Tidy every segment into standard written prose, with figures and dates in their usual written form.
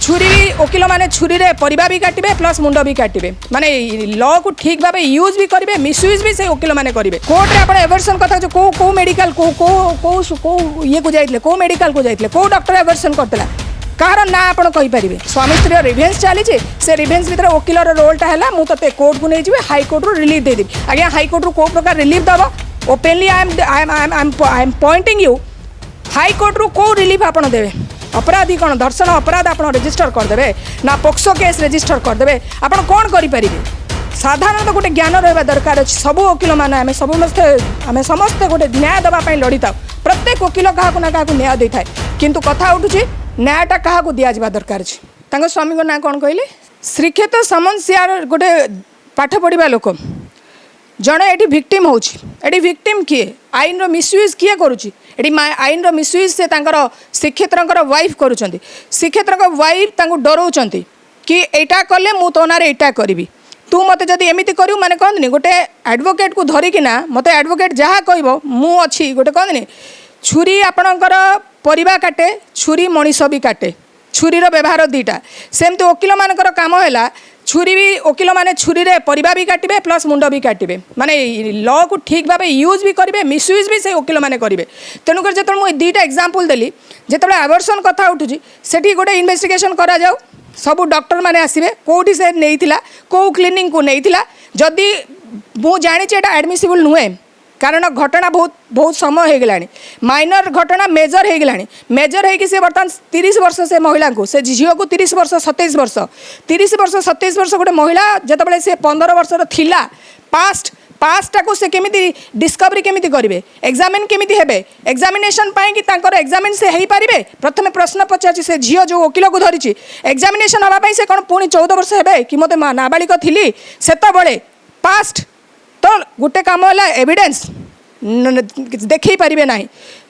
छुरी भी वकिल माने छुरी रे परिबा भी काटिबे प्लस मुंड भी काटिबे माने लॉ को ठीक भाबे यूज भी करिवे मिसयूज भी से वकिल माने करिवे कोर्ट रे आपण एवर्सन कथा जो को मेडिकल को ये को जाइतले को मेडिकल को जाइतले को डॉक्टर एवर्सन करतला कार ना आपण कहि परिबे स्वामी स्त्री रिवेंज चली से रिवेंज भीतर वकिल रोलटा है मु तते कोर्ट को नहीं जी हाई कोर्ट रू रिलीफ दे देबी आज्ञा हाई कोर्ट रू को प्रकार रिलीफ दबो openly I am pointing you high court रू को रिलीफ आपण देबे अपराधी कौन दर्शन अपराध आप रजिस्टर करदे ना पोक्सो केस रजिस्टर करदे आप कौन करें साधारणतः गोटे ज्ञान रहा दरकार अच्छे सब वकिल मैंने आम समस्ते गोटे न्याय देवाई लड़ी था प्रत्येक वकिल क्या ना क्या न्याय दे थाए किंतु कथा उठुची न्यायटा क्या दि जा दरकार अच्छे स्वामी ना कौन कहले श्रीक्षेत्र समस्या गोटे पाठ पढ़ा लोक जड़े ये भिक्टिम होती भिक्टिम किए आईन रो मिसयूज किए करुच्ची आईन रो मिसयूज से श्रीक्षेत्र वाइफ करुँच श्रीक्षेत्र वाइफ डराऊँ कि एटा कले मु तो ना एटा करी तू मत जदि एमती करू माने कहनी गोटे एडवोकेट को धरिकिना मत एडवोकेट जहाँ कह मु अच्छी गोटे कहनी छुरी आपणकर परिबा काटे छुरी मनीष भी काटे छुरीर व्यवहार दुईटा सेमती वकिल मानकर काम है छुरी भी वकिल माने छुरी रे परिबा भी काटिबे प्लस मुंड भी काटिबे माने लॉ को ठीक भाबे यूज भी करिवे मिसयूज भी से वकिल माने करिवे तेणुकर जो मुझे दुईटा एग्जांपल देली जितेबाला आवर्सन कथा उठुची सेठी गोटे इन्वेस्टिगेशन करा जाऊ सब डॉक्टर माने आसीबे कोठी से नेइथिला को क्लिनिक को नेइथिला जदि मु जानि छि एटा एडमिसिबल नुहे कारण घटना बहुत समय हो गलानी माइनर घटना मेजर हो गलानी मेजर हो सी बर्तमान 30 वर्ष से महिला को से झील को 30 वर्ष 27 वर्ष 30 वर्ष 27 वर्ष गोटे महिला जितेबाला से 15 वर्ष थिला पास्टा को से केमिति डिस्कवरी केमिति करिवे एग्जामिन केमिति हेबे एग्जामिनेशन पाई कि तांकर एग्जामिन से हेई पारिबे प्रथमे प्रश्न पचाछि से झील जो वकिल को धरिछि एग्जामिनेशन हवा पाई से कोन पुणी 14 वर्ष हेबे कि मते नाबालिक थिली सेता बळे पास्ट तो गोटे कम है एविडेंस देखई पारिबे नाही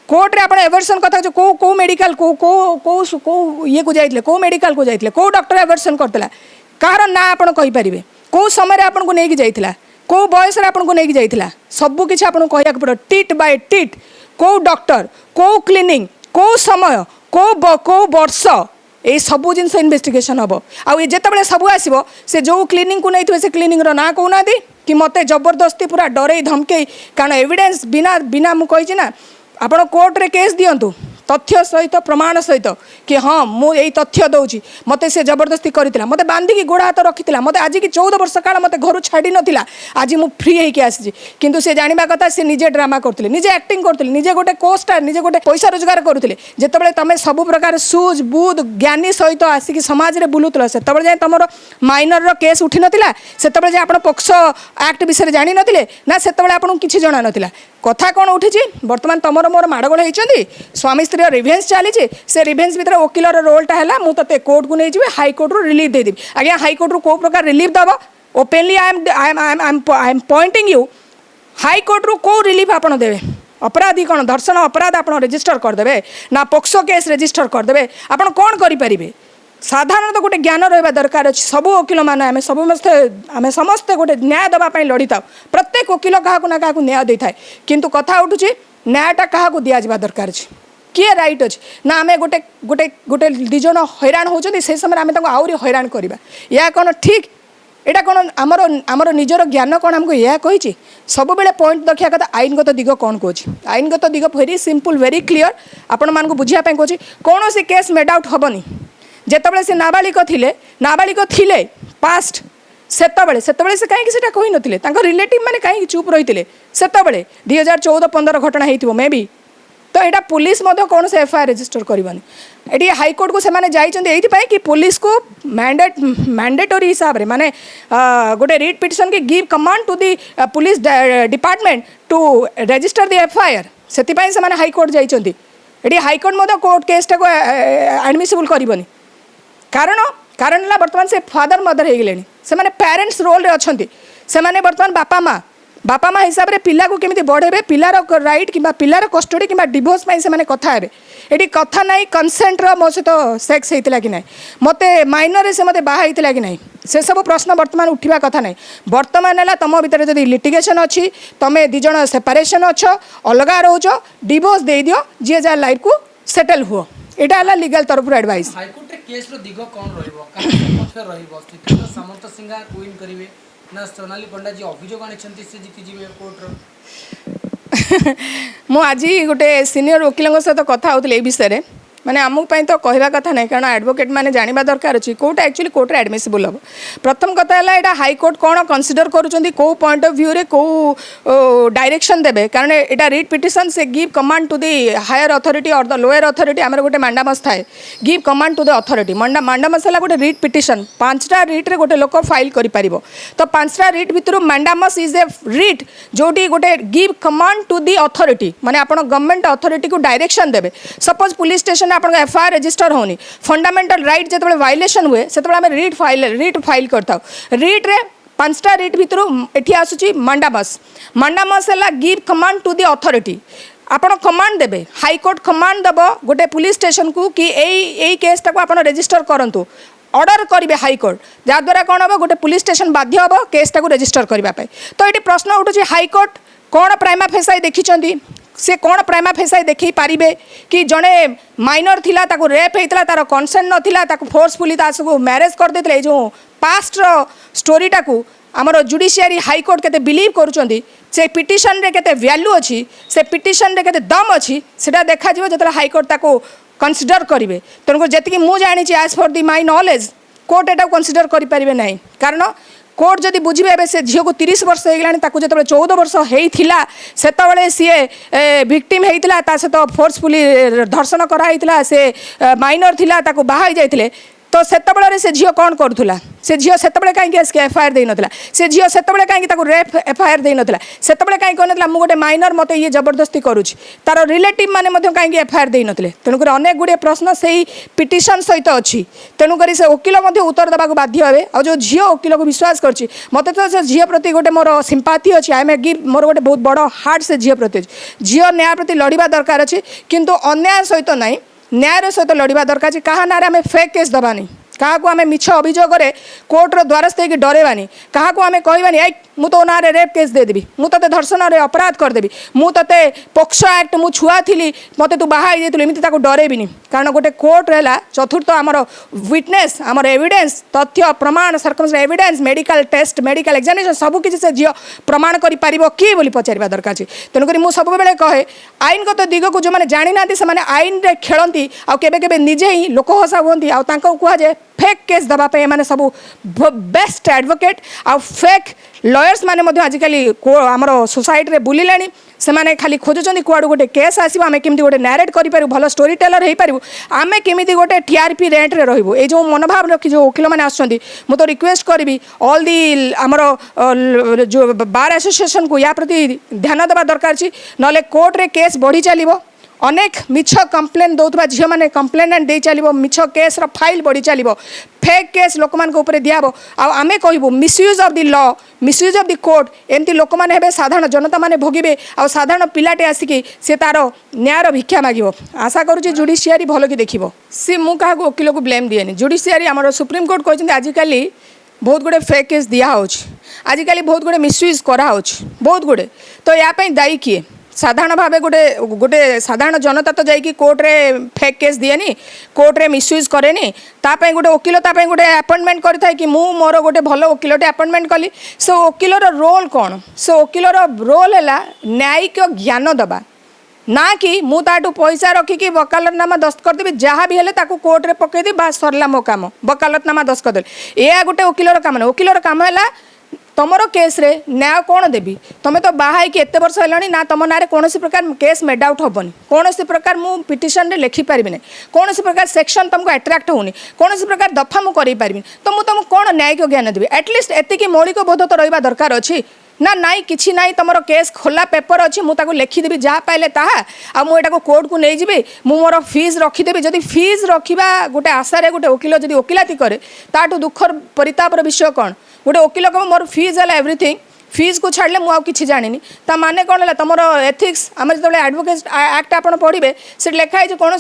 कोर्ट रे आपण एवर्सन कथा जो को मेडिकल को ये को जाइतले को मेडिकल को जाइतले को डॉक्टर एवर्सन करतला कार ना आपण कहि परिबे को समय रे आपण को नेकी जाइतला को बयस रे आपण को नेकी जाइतला सब किछि आपण कहया के पड़ो टिट बाय टिट को डॉक्टर को क्लिनिक को समय को वर्ष ये सबू जिनस इन्वेस्टिगेशन हम आउ जिते सब आसो से जो क्लिनिक को नहीं से क्लिनिक ना कहना कि मत जबरदस्ती पूरा डरे धमके कारण एविडेंस बिना बिना मुझे ना आपण कोर्ट रे केस दिंतु तथ्य सहित प्रमाण सहित कि हाँ मुझे तथ्य दूसरी मत से जबरदस्ती करता मत बांधिकी गोड़ हाथ रखी मत आज की 14 वर्ष काल मत घर छाड़ी नाला आज मु फ्री होकर आसी किंतु से जाना कथा से निजे ड्रामा करते निजे एक्टिंग करते निजे गोटे कोस्टार निजे गोटे पैसा रोजगार करुले जिते तुम सब प्रकार सूझ बुध ज्ञानी सहित आसिक समाज में बुलूल से जाए तुम माइनर केस उठी नाला से आप पोक्सो एक्ट विषय जानी नथिले ना से आपको किसी जना नाला कथा कौन उठी बर्तमान तुम मोर माड़गोल होती स्वामी स्त्री रिवेंज चली से रिवेंज भीतर वकिल रोलटा है मु तते कोर्ट को नहीं जी हाई कोर्ट रू रिलीफ दे देबी आज्ञा हाई कोर्ट रू को प्रकार रिलीफ दबो openly I am pointing you high court रू को रिलीफ आपण देबे अपराधी कौन दर्शन अपराध आप रजिस्टर करदे ना पोक्सो केस रजिस्टर करदे आप कौन करें साधारणतः गोटे ज्ञान रहा दरकार अच्छे सब वकिल मैंने आम समस्ते गोटे न्याय देवाई लड़ी था प्रत्येक वकिल क्या ना क्या न्याय दे थाए किंतु कथा उठुची न्यायटा क्या दि जा दरकार अच्छे किए राइट अच्छे ना आम गोटे गोटे गोटे दिज हैरान होती से समय आम आहरी हैरान करवा या कौन ठीक एटा कौन आमर आमर निजर ज्ञान कौन आमको यह कही सब बेले पॉइंट देखा कथा आईनगत दिग कौन कौन आईनगत दिग वेरी सिंपल वेरी क्लीयर आपण मानक बुझापी कौन कौन से केस मेड आउट हेनी जितेबाला से नाबालिक थिले पास्ट सेतबले से कहीं कही नथिले रिलेटिव माने कहीं चुप रही से 2014-15 घटना होती मे बी तो यहाँ पुलिस कौन से एफआईआर रजिस्टर करवानी ये हाईकोर्ट को सेमाने जाइए कि पुलिस को मैंडेटरी हिसाब से माने गोटे रिट पिटिशन की give command to the police department to register the FIR से हाईकोर्ट जाइए हाईकोर्ट कोर्ट केसटा को एडमिसिबल करनी कारण बर्तमान से फादर मदर हो गले से पेरेंट्स रोल रे अच्छे से बर्तमान बापा माँ हिसाब से पिला को केमिति बढ़ेबे पिलार राइट कि पिलार कस्टडी कि डिवोर्स से कथा हे ये कथा ना कंसेंट मो सहित सेक्स होता कि ना मत माइनर से मत बाहा कि ना से सब प्रश्न बर्तमान उठा कथा ना बर्तमान है तुम भर जब लिटिगेशन अच्छी तुम्हें दिज सेपरेशन अच्छ अलग रोच डिवोर्स दे दियो जी जहाँ लाइफ को सेटल हुआ यहाँ लीगल तरफ एडवाइस केस रो दिग कौन रहिबो का सपक्ष रहिबो सिद्धार्थ सामंत सिंह क्वीन करिवे ना सोनाली पंडा जी अभियोग आनिछंती से जीति जिवे कोर्ट रो ମୁଁ ଆଜି ଗୋଟେ ସିନିୟର ଓକିଲଙ୍କ ସହିତ କଥା ହେଉଥିଲି ଏଇ ବିଷୟରେ ମାନେ ଆମକୁ ପାଇଁ ତ କହିବା କଥା ନାହିଁ କାରଣ ଆଡ଼ଭୋକେଟ୍ ମାନେ ଜାଣିବା ଦରକାର ଅଛି କେଉଁଟା ଆକ୍ଚୁଆଲି କୋର୍ଟରେ ଆଡ଼ମିସିବୁଲ୍ ହେବ ପ୍ରଥମ କଥା ହେଲା ଏଇଟା ହାଇକୋର୍ଟ କ'ଣ କନସିଡର କରୁଛନ୍ତି କେଉଁ ପଏଣ୍ଟ ଅଫ୍ ଭ୍ୟୁରେ କେଉଁ ଡାଇରେକ୍ସନ୍ ଦେବେ କାରଣ ଏଇଟା ରିଟ୍ ପିଟିସନ୍ ସେ give command to the higher authority or the lower authority ଆମର ଗୋଟେ ମାଣ୍ଡାମସ୍ ଥାଏ give command to the authority mandamus ହେଲା ଗୋଟେ ରିଟ୍ ପିଟିସନ୍ 5ଟା ରିଟ୍ରେ ଗୋଟେ ଲୋକ ଫାଇଲ୍ କରିପାରିବ ତ 5ଟା ରିଟ୍ ଭିତରୁ ମାଣ୍ଡାମସ୍ ଇଜ୍ ଏ ରିଟ୍ ଯେଉଁଠି ଗୋଟେ give command to the authority ମାନେ ଆପଣ ଗଭର୍ଣ୍ଣମେଣ୍ଟ ଅଥରିଟିକୁ ଡାଇରେକ୍ସନ୍ ଦେବେ ସପୋଜ୍ ପୁଲିସ୍ ଷ୍ଟେସନ୍ आपन एफआईआर रजिस्टर होनी फंडामेंटल राइट जो वायलेशन हुए से आम रिट फाइल करता रिट रे 5टा रिट भितर एठी आसुची मंडामस है give command to the authority आपण कमांड देबे हाईकोर्ट कमांड दब गोटे पुलिस स्टेशन को कि एई केसटा को आपण रजिस्टर करंतु ऑर्डर करेंगे हाईकोर्ट जहाद्वारा कौन हम गोटे पुलिस स्टेशन बाध्य हम केसटा को रजिस्टर करने तो ये प्रश्न उठुची हाईकोर्ट कौन प्राइमा फेसाई देखी से कौन प्राइमा फेसाई देखी पारे कि जड़े माइनर थिला ताको रेप होता तार कनसेंट नाला फोर्सफुली ताकू मैरेज कर देते जो पास्ट स्टोरीटा को आमर जुडिशियरी हाईकोर्ट केते बिलीव करुँच से पिटिशन रे केते वैल्यू अच्छी से पिटिशन रे केते दम अच्छी से देखा जो हाईकोर्ट ताको कनसिडर करेंगे तेणुक जी मुझे जानी as for the my knowledge court एटा कनसिडर करें ना कारण कोर्ट जदि बुझे ए से झील को 30 वर्ष हो गलानी जो 14 वर्ष होता से सी भिक्टिम होता सहित फोर्सफुली धर्षण कराई से माइनर थिला ताको बाहा जाइए तो सेतबेले से झील कौन करूला से झील से कहीं एफआईआर दे नाला से झील से कहीं रेप एफआईआर दे नाला से कहीं कहना मुझे गोटे माइनर मत ये जबरदस्ती करुँच तार रिलेटिव मैंने कहीं एफआईआर दे नथिले तेणुकर अनेक गुड़े प्रश्न से पिटिशन सहित अच्छी तेणुकर से वकिल उत्तर देवाक बाध्य हे और जो झील वकिल को विश्वास कर मत तो से झील प्रति गोटे मोर सिंपाथी अच्छी आई एम गिव मोर गोटे बहुत बड़ हार्ट से झील प्रति झील न्याय प्रति लड़वा दरकार अच्छी किंतु अन्याय सहित नाई न्याय सहित लड़वा दरकार क्या ना आम फेक केस दबानी क्या आम मिछ अभियोग कोर्टर द्वारस्थ होकर डरवानी क्या आम कहवानी आई मु तो ना रेप केस देदेवी मु ते धर्षण अपराध करदेवी मु ते पोक्सो एक्ट मु छुआ थी मत तू बाहा एमती डरेबिनी कारण गोटे कोर्ट रहा चतुर्थ आमर विटनेस आमर एविडेंस तथ्य प्रमाण circumstance evidence medical test medical examination सबकि से झील प्रमाण कर कि पचार दरकार तेणुक मुझे सब बेले कहे आईनगत दिग को जो मैंने जानी ना से आईन रे खेलती आके निजे ही लोक हसा हमें कहुए फेक केस दवाई एम सब बेस्ट एडवोकेट आ फेक लयर्स मैंने आजिकल आमर सोसाइटी रे बुलिले से मैंने खाली खोजुंट कुआड़ गोटे केस आसो आम केमी गोटे नारेट करूँ भल स्टोरी टेलर हो पारू आम केमी गोटे टीआरपी रेट रे रो ये जो मनोभाव रखी जो वकिल मैंने आसुँच मुझे तो रिक्वेस्ट करी ऑल दी आमर जो बार एसोसिएशन को या प्रति ध्यान देवा दरकार ना कोर्ट रे केस बढ़ी चलो अनेक मिछ कंप्लेन दौरा झील मैंने कंप्लेनेंट दे चलो मिछ केस फाइल बढ़ी चलो फेक केस लोक मान दिहब आम कहूँ misuse of the law misuse of the court एमती लोक मैंने साधारण जनता मैंने भोगे आ साधारण पिलाटे आसिकी से तार न्यायर भिक्षा मांग आशा करुँच जुडिशियरी भल कि देख सी मु क्या वकिल को ब्लेम दिए जुडिशियरी आम सुप्रीम कोर्ट कहते आजिकल बहुत गुड़े फेक केस दिहर आजिकल बहुत गुड़े मिसयूज कराऊँ बहुत गुड़े तो यापाई दायी किए साधारण भाव गोटे गोटे साधारण जनता तो जाकि कोर्ट रे फेक केस दिएनी कोर्ट रे मिसयूज करेनी तापाई गोटे वकिल तापाई गोटे अपॉइंटमेंट करता है कि मु मोर गोटे भल वकिलटे अपॉइंटमेंट कली से वकिलर रोल कौन से वकिलर रोल है न्यायिक ज्ञान दबा ना कि मु ताटू पैसा रखिकी वकालतनामा दस्त करदेवी जहाँ भी है कोर्ट रे पकईदी बास सरला मो काम वकालतनामा दस्त करदेवी यह गोटे वकिलर काम ना वकिलर काम है तुमर केस रे न्याय कौन देवी तुम तो बाहा कि एत वर्ष है ना तुम ना कौन प्रकार केस मेड आउट हेनी कौन प्रकार मु पिटिशन रे लिखिपारि ना कौन प्रकार सेक्शन तुमको अट्राक्ट होनी कौन प्रकार दफा मुझे पारि तो मुझे तुमको कौन न्यायिक ज्ञान देवी एटलिस्ट एतिकी मौलिक बोध तो रहा दरकार अच्छी ना नाई किछि नाई तुमर केस खोला पेपर अच्छी मुझे लिखिदेवी जहाँ पाइले ताहा आ मुझे कोर्ट को नहीं जी मोर फीस रखीदेवी जदि फीस रखा गोटे आशारे गोटे वकिल जदि वकिलाती करे ताठू दुखर परितापर विषय कौन गोटे वकिल कह मोर फीस है एवरीथिंग फीस को छाड़े मुझे किसी जानी ता माने कौन है तुम एथिक्स आम जो एडवोकेट एक्ट आप पढ़े से लिखाई कौन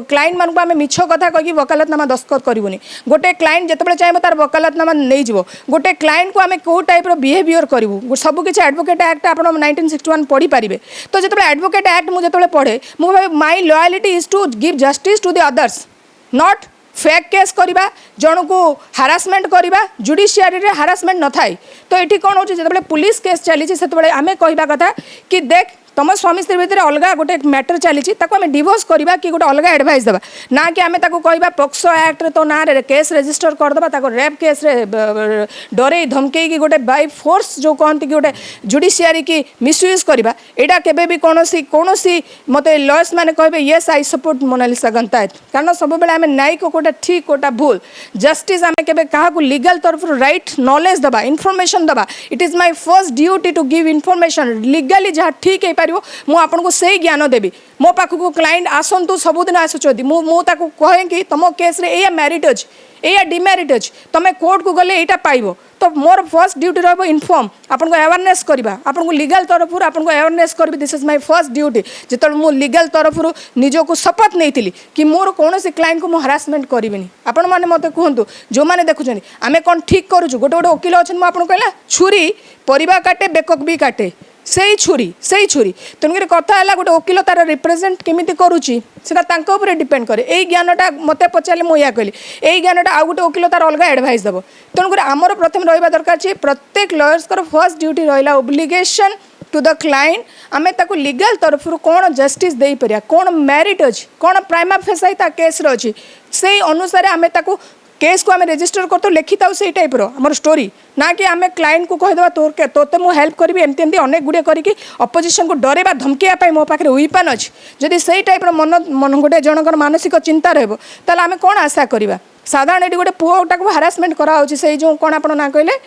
क्लाइंट मानक आम मिछ कथा कही वकालतनामा दस्तखत करूनी गोटे क्लाइंट जिते चाहिए तार वकालतनामा नहीं जीव गोटे क्लाइंट को आम कौ टाइप बिहेवियर करूँ सबकि एडवोकेट एक्ट आप 1961 पढ़ी पारे तो जो एडवोकेट एक्ट मुझे पढ़े मुझे my loyalty is to give justice to the others not fake case करवा जन को हारासमेंट करवा जुडिशियरी रे हारासमेंट न थाए तो ये कौन हो जो पुलिस केस चली से आम कहवा कथा कि देख तुम स्वामी स्त्री भितर अलग गोटे मैटर चली आम डिवोर्स करवा कि गोटे अलग एडवाइस देवा ना कि आम कहवा पोक्सो एक्ट तो ना केस रेजिस्टर करदे रेप केस डरे धमके कि गोटे बाय फोर्स जो कहते कि गोटे जुडिशियरी की मिसयूज करवा यहाँ केबे भी कौन मत लॉयर्स मैंने कहे येस आई सपोर्ट मोनालिसा गंतायत कारण सब बेले आम न्यायिक कोटा ठीक कोटा भूल जस्टिस आम के क्या लीगल तरफ राइट नॉलेज दबा इनफॉरमेशन दबा it is my first duty to give information legally जहाँ ठीक है मुझे से ज्ञान देवी मो पाखक क्लाइंट आसतु सबुदिन आसुँच मुझे कहे कि तुम केस या मेरिट अच्छी या डिमेरिट अच्छी तुम कोर्ट को गले यहाँ पाइब तो मोर फर्स्ट ड्यूटी रहा इनफॉर्म आपको अवेयरनेस करवा आपको लीगल तरफ आपको अवेयरनेस करी this is my first duty जो मुझे लीगल तरफ निजक शपथ नहीं कि मोर कौन क्लाइंट को मुझे हारासमेंट करी आपण मैंने मत कहतु जो मैंने देखुं आम कौन ठीक करुँ गोटे गोटे वकिल अच्छे मुझे कहला छुरी परिवा काटे बेकक भी काटे से छुरी तेणुक कथा है गोटे वकिल तार रिप्रेजेंट केमी करुच्ची से डिपेंड करे यही ज्ञानटा मत पचारे मुझे कहली यही ज्ञानटा आउ गोटे वकिल तार अलग एडवाइस देव तेणुक आमर प्रथम रहा दरकार प्रत्येक लॉयर्स फर्स्ट ड्यूटी रहा ओब्लिगेशन टू द क्लाइंट आम ताको लीगल तरफ कौन जस्टिस दे पारिया कौन मेरिट अच्छी कौन प्राइमा फेसाई केस अच्छी से अनुसार आम ताको केस को आम रेजिस्टर कर तो लिखी था से टाइप आम स्टोरी ना कि आम क्लाइंट को कहीदेवा तोते मुझे हेल्प करी एमती एमती अनेक गुड़े करके अपोजिशन को डरवा धमकेवाई मो पाखे विपन अच्छी जदि से टाइप मन गोटे जनकर मानसिक चिंता रहा आम कौन आशा करवा साधारण ये गोटे पुओटा को हारासमेंट कराऊँच से जो कौन आप ना कहले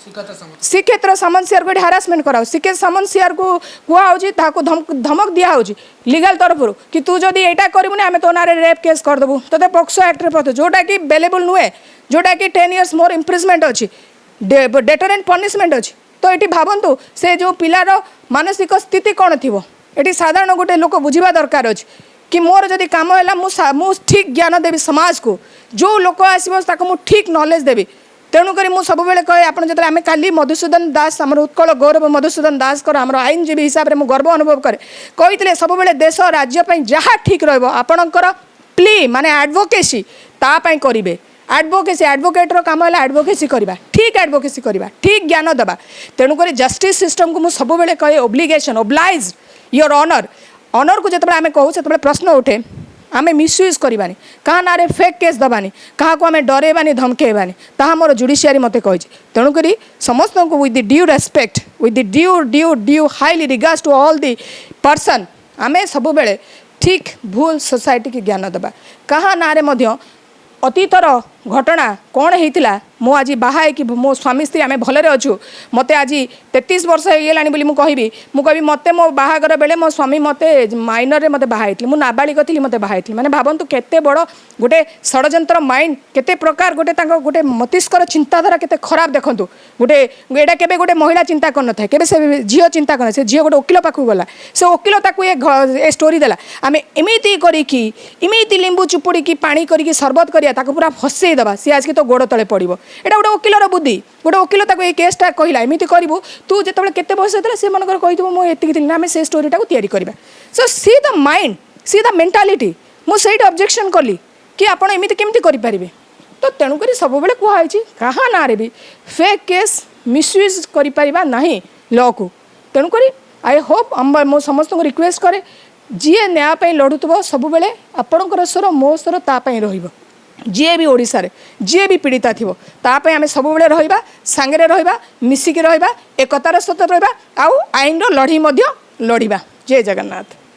श्रीक्षेत्र सामंत सियार को हारासमेंट कराओ श्रीक्षेत्र सामंत सियार को कहूँ धमक दिया लीगल तरफ कि तू जब यहाँ करूँ आम तो ना रेप केस करदेबू तो पोक्सो एक्ट पड़े जोटा कि बेलेबल नुहे जोटा कि 10 years मोर इम्प्रिजमेंट अच्छी डेटरेंट पनिशमेंट अच्छी तो ये भावतु से जो पिलार मानसिक स्थिति कौन थी ये साधारण गोटे लोक बुझा दरकार अच्छे कि मोर जदि कम है मुझे ठीक ज्ञान देवी समाज को जो लोक आसो ठीक नॉलेज देवी तेणुक मुझे सब कहे आप जो आम काली मधुसूदन दास आम उत्कल गौरव मधुसूदन दास आम आईनजीवी हिसाब से गर्व अनुभव करे कही सब देश राज्य जहाँ ठीक रपर प्ली माने एडवोकेसी तापाई करेंगे एडवोकेटर काम है एडवोकेसी करवा ठीक एडवोकेसी करवा ठीक ज्ञान देवा तेणुक जस्टिस सिस्टम को मुझे सब कहे ओब्लिगेशन ओब्लाइज योर ऑनर को जो आम कहूँ से प्रश्न उठे आम मिसयूज करवानी क्या ना फेक केस दबानी क्या आम डरेबानी धमकेबानी ताहा मोर जुडिशियरी मत कही तेणुक समस्त को with the due respect with the due highly regards to all the person आम सब बेले ठीक भूल सोसाइटी की ज्ञान देवा क्या ना अतीतर घटना कौन होता मु आज बाहा मो स्वामी स्त्री आम भलरे अच्छु मत आज 33 वर्ष हो गलानी बोली मुझे कहि मत मो बाहागर बेले मो स्वामी मत माइनर मत बाहाई मु नाबालिग थी मत बाहाई माने भावतु केते बड़ गोटे षड्यंत्र माइंड केते प्रकार गोटे गोटे मस्तिष्कर चिंताधारा केते खराब देखंतु गोटे एटा केबे गोटे महिला चिंता कर न थाए केबे से झील चिंता कर से झील गोटे वकिल पाखु गला से वकिल ताकू ए स्टोरी देला आम एमती करिकी इमिति लिंबू चुपुड़ी की पानी करिकी सरबत करिया ताकू पूरा फसई दबा सी आज की तो गोड़ तले पड़ो एटा गोटे वकिलर बुद्धि गोटे वकिल ताको ये केसटा कहला एमती करू तू जो केते बयस होता से मनकर कही मुझे थी आम से स्टोरीटा को तैयारी करवा so see the mind see the mentality मुझे ऑब्जेक्शन कली कि आप एमती केमती करें तो तेणुक सब बेले कहुई क्या ना भी फेक केस मिसयूज कर ना लॉ को तेणुक आई होप मो समस्त रिक्वेस्ट करे जी न्याय लड़ुव सब बेले आपणकर स्वर मो स्वर तापाई रहिबो जी भी ओडिशा रे जी भी पीड़िता थी तापाई आम सब बेले रहिबा सांगरे रहिबा मिसिकी रहिबा एकतार सहित रहिबा आउ आईन लड़ी लड़िबा जय जगन्नाथ।